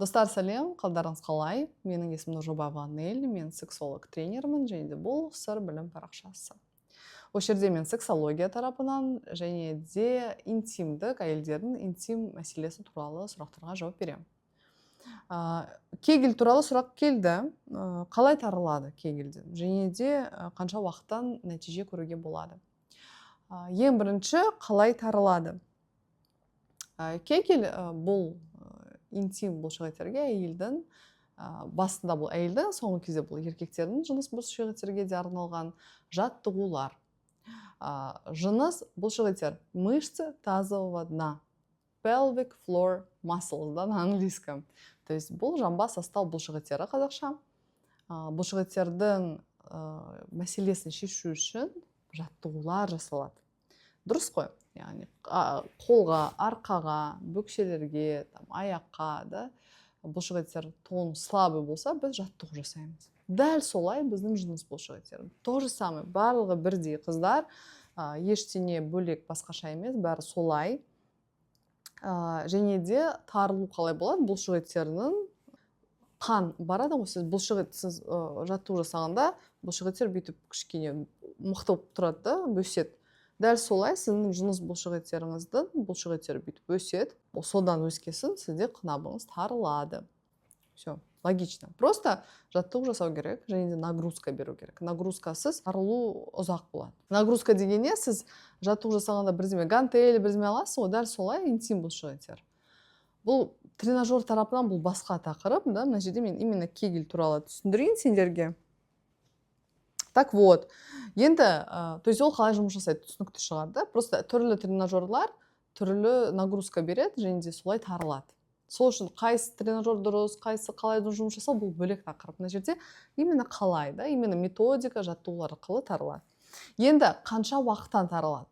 Достар, сәлем, қалдарыңыз қалай? Менің есімім Нұржоба Ванель, мен сексолог тренермін, және де бұл сыр білім парақшасы. Осы жерде мен сексология тарапынан және де интимдік, әйелдердің интим мәселесі туралы сұрақтарға жауап беремін. Кегель туралы сұрақ келді. Қалай тарылады кегельден? Және де қанша уақыттан нәтиже көруге болады? Ең бірінші, қалай тарылады? Кегель бұл интим бұлшықеттерге әйелдің басында бұл әйелдің, соңғы кезде бұл еркектердің жыныс бұлшықеттерге де арналған жаттығулар. Жыныс бұлшықеттер мышцы тазового дна, pelvic floor muscles'дан английском. То есть бұл жамбас астау бұлшықеттері қазақша. Бұлшықеттердің мәселесін шешу үшін жаттығулар жасалады. Дұрыс қой? Яғни қолға, арқаға, бөкселерге, аяққа да бұлшықеттер тон слабый болса, біз жаттығу жасаймыз. Дәл солай біздің жыныс бұлшықеттері. То же самое, барлығы бірдей қыздар, ештеңе бөлек басқаша емес, бәрі солай. Және де тарылу қалай болады? Бұлшықеттерінің қан барады ғой, сіз бұлшықетсіз жаттығу жасағанда бұлшықеттер бүйтіп кішкене мықты болып тұрады да, бөседі. Дәл солай сіздің жыныс бұлшықеттеріңіздің бұлшықеттері бүйтіп өседі. Содан өскесін сізде қынабыңыз тарылады. Все, логично. Просто жаттығу жасау керек, және де нагрузка беру керек. Нагрузкасыз тарылу ұзақ болады. Нагрузка дегенде сіз жаттығу жасағанда бірдеме гантель, бірдеме аласыз ғой, дәл солай интим бұлшықеттер. Бұл тренажер тарапынан бұл басқа тақырып, да? Мына жерде мен именно кегель туралы түсіндірейін сендерге. Так вот, енді, то есть ол қалай жұмыс жасайды, түсінікті шығар, да? Просто түрлі тренажерлар түрлі нагрузка береді, және де солай тарылады. Сол үшін қайсы тренажер дұрыс, қайсы қалай жұмыс жасау, бұл бөлек тақырып. Мына жерде именно қалай, да? Именно методика, жаттығулар арқылы тарылады. Енді қанша уақыттан тарылады?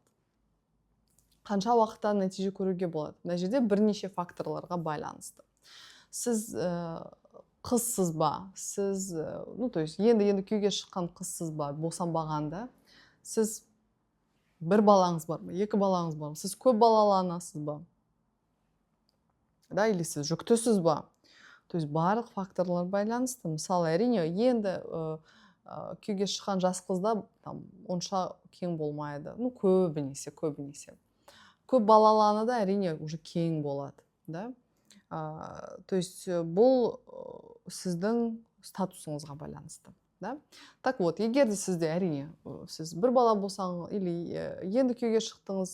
Қанша уақыттан нәтиже көруге болады? Мына жерде бірнеше факторларға байланысты. Сіз қызсыз ба, сіз, то есть енді күйге шыққан қызсыз ба, босанбағанда, сіз бір балаңыз бар ма, екі балаңыз бар ма, сіз көп балалы анасыз ба, да, или сіз жүктісіз ба. То есть барлық факторлар байланысты. Мысалы, әрине, енді күйге шыққан жас қызда онша кең болмайды. Көбінесе. Көп балалы анада әрине уже кең болады, да. То есть бұл сіздің статусыңызға байланысты. Да? Так вот, егер де сізде әрине, сіз бір бала болсаңыз, или енді күйге шықтыңыз,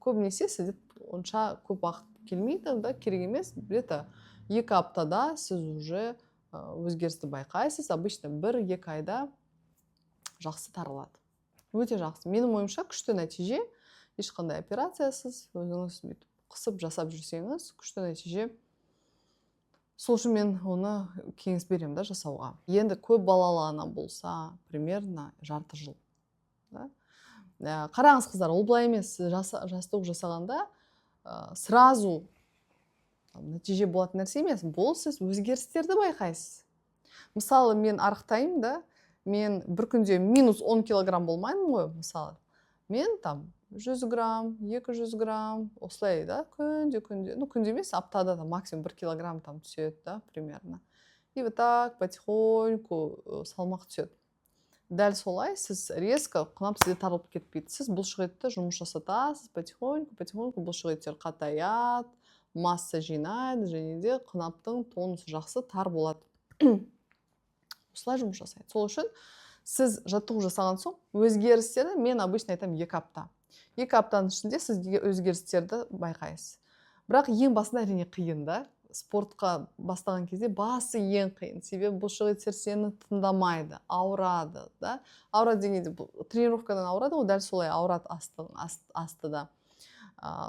көбінесе сізде онша көп уақыт келмейді, да? Керек емес, где-то 2 аптада сіз уже өзгерісті байқайсыз. Обычно 1-2 айда жақсы тарылады. Өте жақсы. Менің ойымша күшті нәтиже, ешқандай операциясыз, өзіңіз қысып жасап жүрсеңіз, күшті нәтиже. Сол үшін мен оны кеңес беремін да жасауға. Енді көп балалы ана болса, примерно жарты жыл. Да? Қараңыз қыздар, ол былай емес, жастық жасағанда сразу нәтиже болатын нәрсе емес, бұл сіз өзгерістерді байқайсыз. Мысалы, мен арықтаймын да, мен бір күнде минус 10 килограмм болмаймын ғой, мысалы. Мен 100 грамм, 200 грамм, осылай, да, күнде, күнде емес, аптада максимум 1 килограмм түседі, да, примерно. И вот так потихоньку салмақ түседі. Дәл солай, сіз резко қынап сізде тарылып кетпейді. Сіз бұлшықетті жұмыс жасатасыз, потихоньку бұлшықеттер қатаяды, масса жинайды, және де қынаптың тонусы жақсы тар болады. Осылай жұмыс жасайды. Сол үшін сіз жаттығу жасаған соң, өзгерістерді мен обычно айтам 2 апта. 2 аптаның ішінде сіз өзгерістерді байқайсыз. Бірақ ең басында әрине қиын, да? Спортқа бастаған кезде басы ең қиын. Себебі бұлшықеттер сені тыңдамайды, ауырады, да? Ауырады дегенде тренировкадан ауырады, дәл солай ауырады астыда.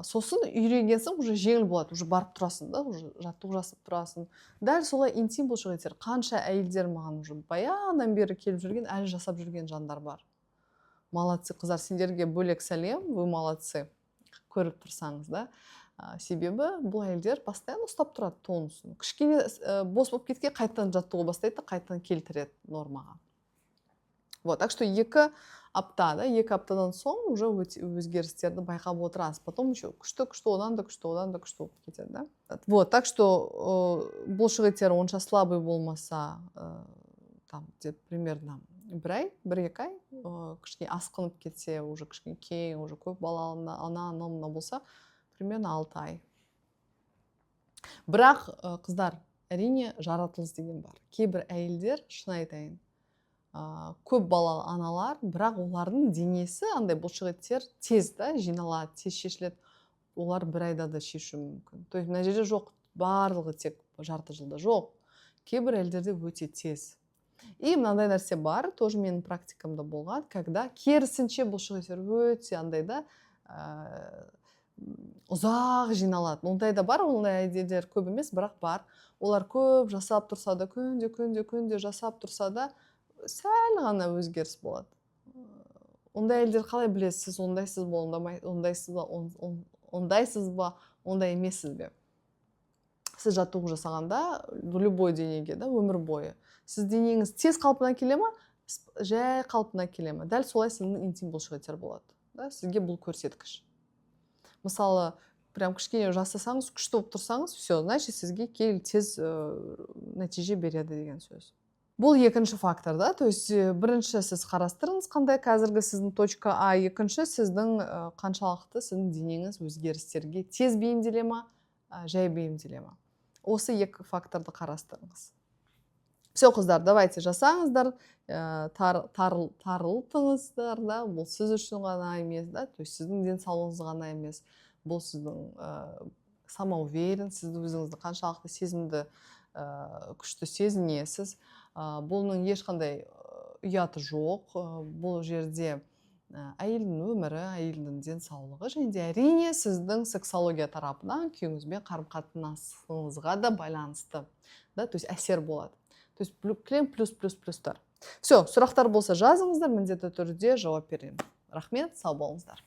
Сосын үйренгенсің, уже жеңіл болады, уже барып тұрасың, да? Уже жаттығу жасап тұрасың. Дәл солай интим бұлшықеттер. Қанша әйелдер маған уже баяғыдан бері келіп жүрген, әлі жасап жүрген жандар бар. Молодцы, қыздар, сендерге бөлек сәлем, вы молодцы, көріп тұрсаңыз, да. Себебі бұл әйелдер постоянно ұстап тұрады тонусын. Кішкене бос болып кеткен, қайтадан жаттығу бастайды, қайтадан келтіреді нормаға. Вот, так что 2 аптадан соң уже өзгерістерді байқап отырасыз. Потом еще күшті, одан да күшті болып кетеді, да? Вот, так что бұлшық онша слабый болмаса, там, примерно 1-2 ай, кішкене асқынып кетсе, уже кішкене кең, уже көп балалы ана болса, примерно 6 ай. Бірақ, қыздар, әрине жаратылыс деген бар. Кейбір әйелдер, шын айтайын, көп балалы аналар, бірақ олардың денесі андай бұлшық тез жиналады, тез шешіледі. Олар 1 айда да шешу мүмкін. То есть мына жерде жоқ, барлығы тек жарты жылда жоқ. Кейбір әйелдерде өте тез. И мынандай нәрсе бар, тоже менің практикамда болған, когда керісінше бұлшық өте андайда ұзақ жиналады. Ондай да бар, ондай әйелдер көп емес, бірақ бар. Олар көп жасап тұрса да, күнде жасап тұрса да, сәл ғана өзгеріс болады. Ондай әйелдер қалай білесіз, ондайсыз ба, ондай емессіз бе? Сіз жаттығу жасағанда, любой денеге, өмір бойы. Сіз денеңіз тез қалпына келе ма, жай қалпына келе ма? Дәл солай сіздің интим бұлшық болады. Сізге бұл көрсеткіш. Мысалы, прям кішкене жасасаңыз, күшті болып тұрсаңыз, все, значит, сізге тез нәтиже береді деген сөз. Бұл екінші фактор, да? То есть, бірінші сіз қарастырыңыз, қандай қазіргі сіздің точка А, екінші сіздің қаншалықты сіздің денеңіз өзгерістерге тез бейімделе ма, жай бейімделе ма. Осы 2 факторды қарастырыңыз. Все, қыздар, давайте жасаңыздар, тарылтыңыздар, да? Бұл сіз үшін ғана емес, да? То есть, сіздің денсаулығыңыз ғана емес. Бұл сіздің самоуверен, сіз өзіңізді қаншалықты сезімді, күшті сезінесіз. Бұның ешқандай ұяты жоқ. Бұл жерде әйелдің өмірі, әйелдің денсаулығы, және де әрине сіздің сексология тарапынан күйіңізбен қарым-қатынасыңызға да байланысты. То есть әсер болады. То есть плюс-плюс-плюстар. Все, сұрақтар болса жазыңыздар, міндетті түрде жауап беремін. Рахмет, сау болыңыздар.